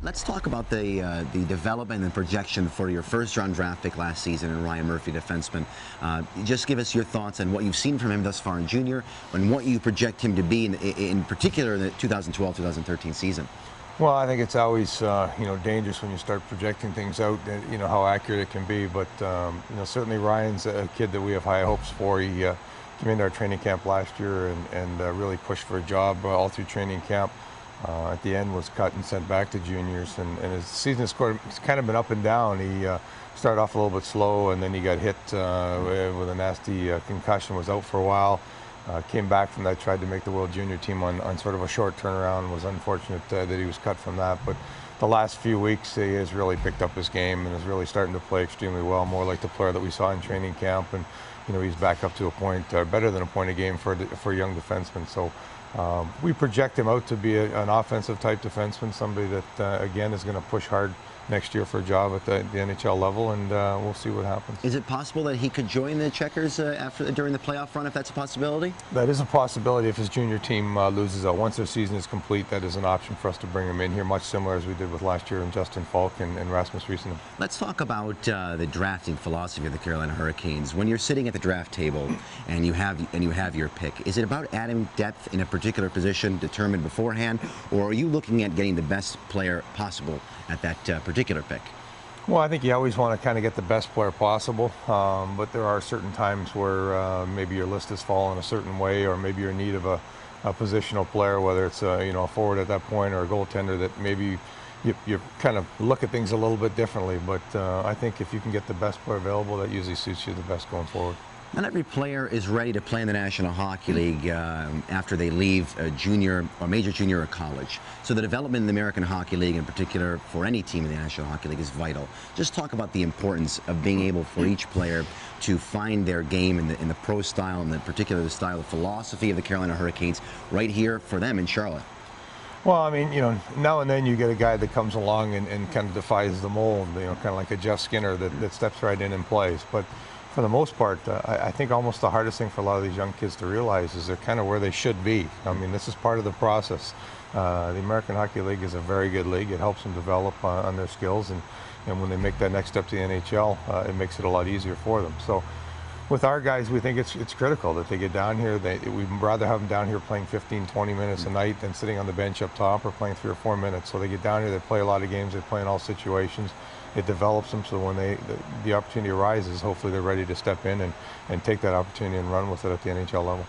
Let's talk about the development and projection for your first-round draft pick last season in Ryan Murphy, defenseman. Just give us your thoughts on what you've seen from him thus far in junior and what you project him to be in particular in the 2012-2013 season. Well, I think it's always dangerous when you start projecting things out, how accurate it can be. But certainly Ryan's a kid that we have high hopes for. He came into our training camp last year and really pushed for a job all through training camp. At the end was cut and sent back to juniors, and his season has kind of been up and down. He started off a little bit slow, and then he got hit with a nasty concussion, was out for a while. Came back from that, tried to make the World Junior team on sort of a short turnaround. Was unfortunate that he was cut from that, but the last few weeks he has really picked up his game and is really starting to play extremely well, more like the player that we saw in training camp. And he's back up to a point, better than a point a game for a young defenseman. So we project him out to be an offensive type defenseman, somebody that again is going to push hard next year for a job at the NHL level, and we'll see what happens. Is it possible that he could join the Checkers during the playoff run, if that's a possibility? That is a possibility if his junior team loses out. Once their season is complete, that is an option for us to bring him in here, much similar as we did with last year in Justin Falk and Rasmus Riesener. Let's talk about the drafting philosophy of the Carolina Hurricanes. When you're sitting at the draft table and you have your pick, is it about adding depth in a particular position determined beforehand, or are you looking at getting the best player possible at that particular pick? Well, I think you always want to kind of get the best player possible, but there are certain times where maybe your list has fallen a certain way, or maybe you're in need of a positional player, whether it's a forward at that point or a goaltender, that maybe you kind of look at things a little bit differently. But I think if you can get the best player available, that usually suits you the best going forward. Not every player is ready to play in the National Hockey League after they leave a junior or major junior or college. So the development in the American Hockey League, in particular for any team in the National Hockey League, is vital. Just talk about the importance of being able for each player to find their game in the pro style, and in particular the style, the philosophy of the Carolina Hurricanes right here for them in Charlotte. Well, I mean, now and then you get a guy that comes along and kind of defies the mold, kind of like a Jeff Skinner that steps right in and plays. But for the most part, I think almost the hardest thing for a lot of these young kids to realize is they're kind of where they should be. I mean, this is part of the process. The American Hockey League is a very good league. It helps them develop on their skills, and when they make that next step to the NHL, it makes it a lot easier for them. So with our guys, we think it's critical that they get down here. We'd rather have them down here playing 15, 20 minutes a night than sitting on the bench up top or playing 3 or 4 minutes. So they get down here, they play a lot of games, they play in all situations. It develops them, so when the opportunity arises, hopefully they're ready to step in and take that opportunity and run with it at the NHL level.